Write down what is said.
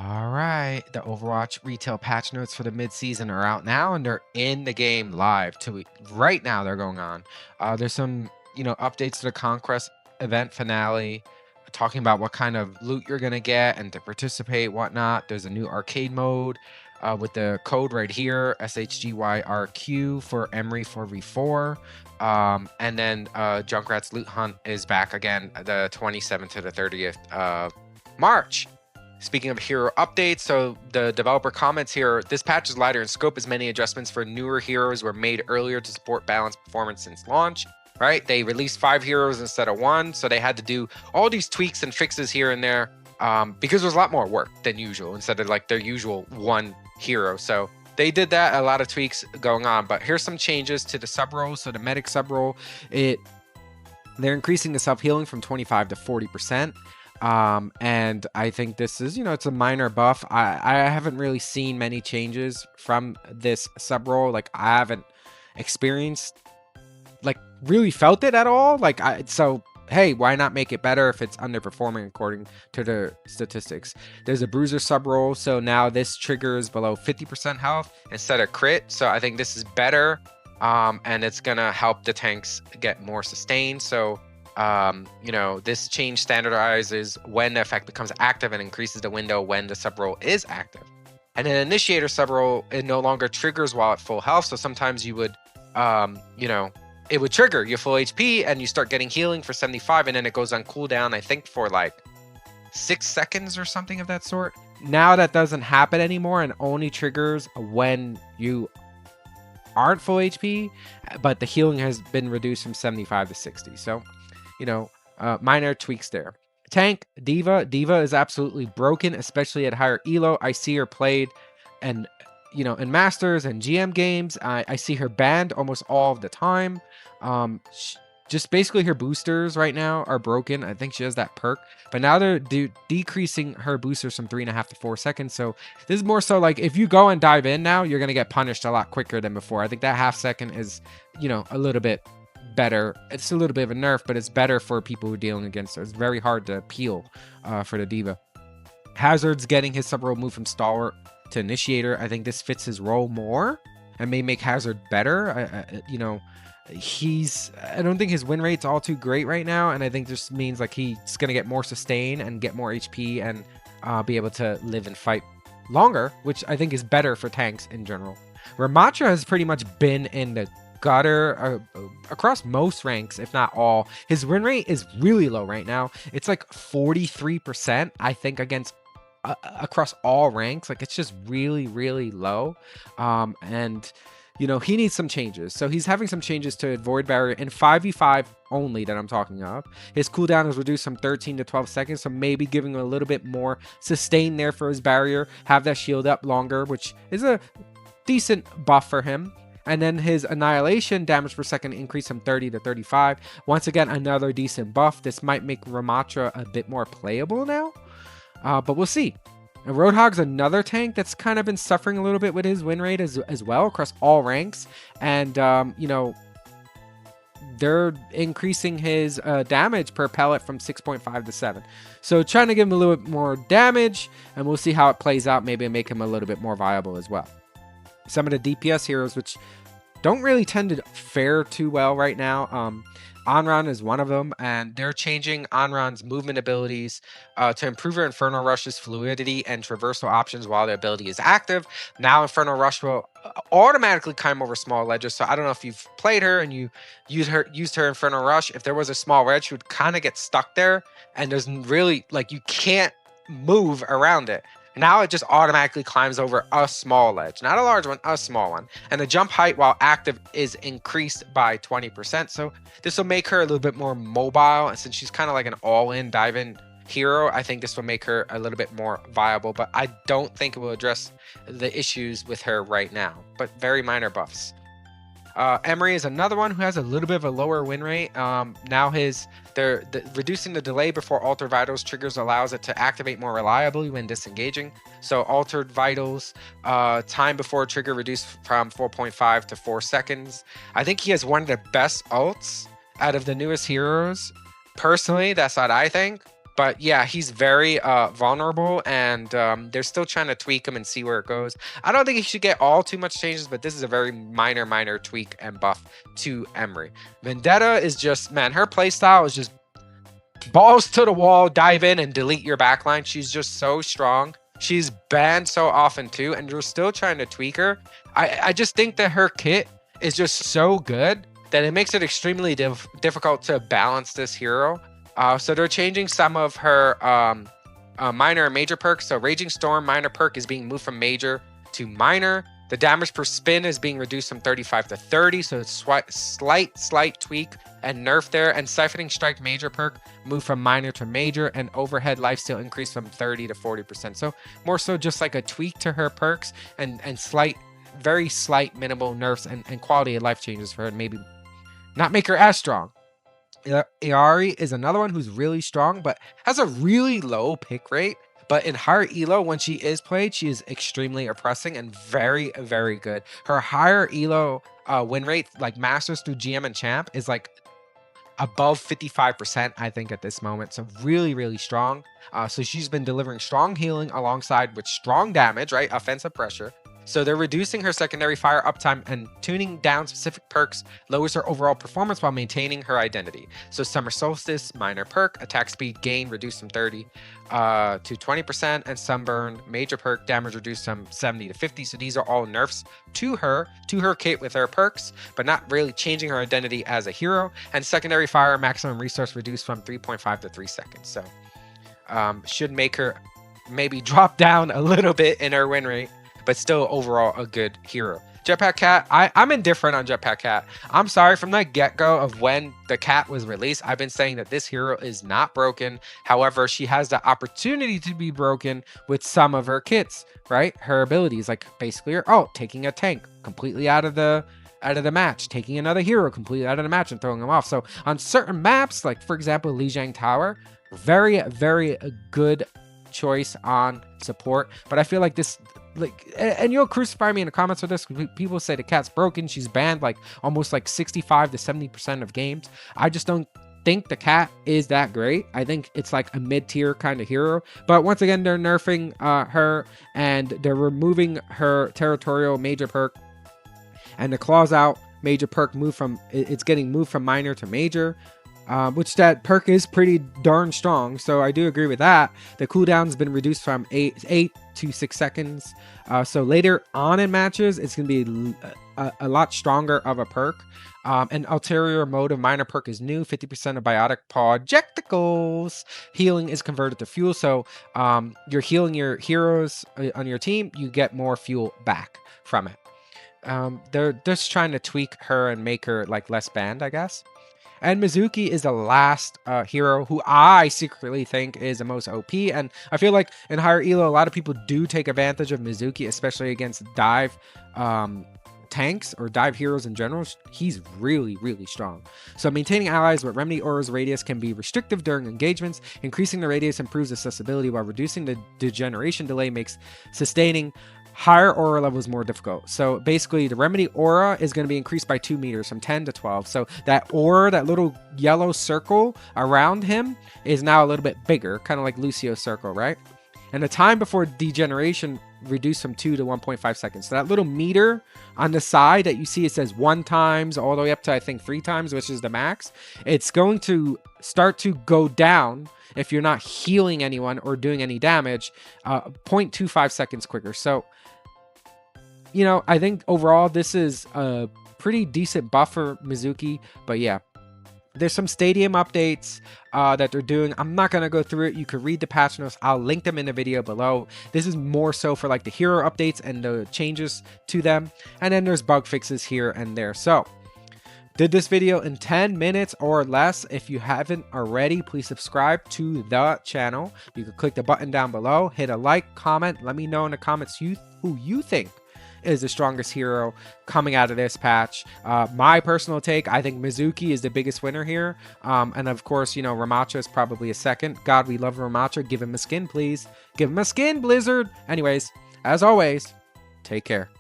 All right, the Overwatch retail patch notes for the mid-season are out now, and they're in the game live. Right now, they're going on. There's some, updates to the Conquest event finale, talking about what kind of loot you're gonna get and to participate, whatnot. There's a new arcade mode with the code right here, SHGYRQ for Emery 4v4. And then Junkrat's Loot Hunt is back again, the 27th to the 30th March. Speaking of hero updates, so the developer comments here, this patch is lighter in scope as many adjustments for newer heroes were made earlier to support balanced performance since launch, right? They released 5 heroes instead of 1, so they had to do all these tweaks and fixes here and there because there's a lot more work than usual instead of like their usual 1 hero. So they did that, a lot of tweaks going on, but here's some changes to the sub role. So the medic sub role, they're increasing the self-healing from 25 to 40%. And I think this is, it's a minor buff. I haven't really seen many changes from this sub role. Like I haven't experienced, like really felt it at all. So hey, why not make it better if it's underperforming according to the statistics? There's a bruiser sub role, so now this triggers below 50% health instead of crit. So I think this is better, and it's gonna help the tanks get more sustained. So this change standardizes when the effect becomes active and increases the window when the sub role is active. And then initiator sub role, it no longer triggers while at full health. So sometimes you would, it would trigger your full HP and you start getting healing for 75, and then it goes on cooldown, I think for like 6 seconds or something of that sort. Now that doesn't happen anymore and only triggers when you aren't full HP, but the healing has been reduced from 75 to 60. So minor tweaks there. Tank Diva is absolutely broken, especially at higher elo. I see her played and in masters and GM games. I see her banned almost all of the time. Just basically her boosters right now are broken. I think she has that perk, but now they're decreasing her boosters from 3.5 to 4 seconds. So this is more so like if you go and dive in now, you're gonna get punished a lot quicker than before. I think that half second is a little bit better. It's a little bit of a nerf, but it's better for people who are dealing against her. It's very hard to peel for the Diva. Hazard's getting his sub role move from stalwart to initiator. I think this fits his role more and may make Hazard better. I don't think his win rate's all too great right now, and I think this means like he's gonna get more sustain and get more HP and be able to live and fight longer, which I think is better for tanks in general. Ramattra has pretty much been in the gutter across most ranks, if not all. His win rate is really low right now. It's like 43%, I think, against across all ranks. Like it's just really, really low. And he needs some changes. So he's having some changes to Void Barrier in 5v5 only that I'm talking of. His cooldown is reduced from 13 to 12 seconds, so maybe giving him a little bit more sustain there for his barrier, have that shield up longer, which is a decent buff for him. And then his annihilation damage per second increased from 30 to 35. Once again, another decent buff. This might make Ramattra a bit more playable now, but we'll see. And Roadhog's another tank that's kind of been suffering a little bit with his win rate as well across all ranks. And, they're increasing his damage per pellet from 6.5 to 7. So trying to give him a little bit more damage, and we'll see how it plays out. Maybe make him a little bit more viable as well. Some of the DPS heroes, which don't really tend to fare too well right now. Onran is one of them, and they're changing Onran's movement abilities to improve her Infernal Rush's fluidity and traversal options while the ability is active. Now Infernal Rush will automatically climb over small ledges. So I don't know if you've played her and you used her Infernal Rush. If there was a small ledge, she would kind of get stuck there, and there's really, like, you can't move around it. Now it just automatically climbs over a small ledge, not a large one, a small one. And the jump height while active is increased by 20%. So this will make her a little bit more mobile. And since she's kind of like an all-in dive-in hero, I think this will make her a little bit more viable. But I don't think it will address the issues with her right now. But very minor buffs. Emery is another one who has a little bit of a lower win rate. Now they're reducing the delay before Altered Vitals triggers allows it to activate more reliably when disengaging. So Altered Vitals, time before trigger reduced from 4.5 to 4 seconds. I think he has one of the best ults out of the newest heroes. Personally, that's what I think. But yeah, he's very vulnerable, and they're still trying to tweak him and see where it goes. I don't think he should get all too much changes, but this is a very minor tweak and buff to Emery. Vendetta is just, man, her playstyle is just balls to the wall, dive in and delete your backline. She's just so strong. She's banned so often too, and you're still trying to tweak her. I just think that her kit is just so good that it makes it extremely difficult to balance this hero. So they're changing some of her minor and major perks. So Raging Storm minor perk is being moved from major to minor. The damage per spin is being reduced from 35 to 30, so it's slight tweak and nerf there. And Siphoning Strike major perk moved from minor to major, and overhead lifesteal increased from 30 to 40%. So more so just like a tweak to her perks, and very slight minimal nerfs and quality of life changes for her, and maybe not make her as strong. Iari is another one who's really strong, but has a really low pick rate. But in higher elo, when she is played, she is extremely oppressing and very good. Her higher elo win rate, like Masters through GM and Champ, is like above 55%, I think, at this moment. So really strong. So she's been delivering strong healing alongside with strong damage, right? Offensive pressure. So they're reducing her secondary fire uptime, and tuning down specific perks lowers her overall performance while maintaining her identity. So Summer Solstice, minor perk, attack speed gain reduced from 30 to 20%, and Sunburn, major perk, damage reduced from 70 to 50. So these are all nerfs to her kit with her perks, but not really changing her identity as a hero. And secondary fire, maximum resource reduced from 3.5 to 3 seconds. So should make her maybe drop down a little bit in her win rate, but still overall a good hero. Jetpack Cat, I'm indifferent on Jetpack Cat. I'm sorry, from the get-go of when the cat was released, I've been saying that this hero is not broken. However, she has the opportunity to be broken with some of her kits, right? Her abilities, like basically her taking a tank completely out of the match, taking another hero completely out of the match and throwing them off. So on certain maps, like for example, Lijiang Tower, very good choice on support. But I feel like this, and you'll crucify me in the comments for this, people say the cat's broken, she's banned like almost like 65 to 70% of games. I just don't think the cat is that great. I think it's like a mid-tier kind of hero. But once again, they're nerfing her, and they're removing her territorial major perk, and the claws out major perk it's getting moved from minor to major. Which that perk is pretty darn strong, so I do agree with that. The cooldown's been reduced from 8 to 6 seconds. So later on in matches, it's going to be a lot stronger of a perk. An ulterior mode of minor perk is new. 50% of biotic projectiles healing is converted to fuel. So you're healing your heroes on your team, you get more fuel back from it. They're just trying to tweak her and make her like less banned, I guess. And Mizuki is the last hero who I secretly think is the most OP. And I feel like in higher elo, a lot of people do take advantage of Mizuki, especially against dive tanks or dive heroes in general. He's really strong. So maintaining allies with Remedy Aura's radius can be restrictive during engagements. Increasing the radius improves accessibility, while reducing the degeneration delay makes sustaining higher aura levels more difficult. So basically the Remedy aura is going to be increased by 2 meters from 10 to 12. So that aura, that little yellow circle around him, is now a little bit bigger, kind of like Lucio's circle, right? And the time before degeneration reduced from 2 to 1.5 seconds. So that little meter on the side that you see, it says 1 times all the way up to I think 3 times, which is the max. It's going to start to go down if you're not healing anyone or doing any damage 0.25 seconds quicker. So you know, I think overall this is a pretty decent buff for Mizuki. But yeah, there's some stadium updates that they're doing. I'm not going to go through it. You could read the patch notes. I'll link them in the video below. This is more so for like the hero updates and the changes to them. And then there's bug fixes here and there. So did this video in 10 minutes or less. If you haven't already, please subscribe to the channel. You can click the button down below, hit a like, comment. Let me know in the comments who you think is the strongest hero coming out of this patch. My personal take, I think Mizuki is the biggest winner here. And of course, you know, Ramacha is probably a second. God, we love Ramacha. Give him a skin, please. Give him a skin, Blizzard. Anyways, as always, take care.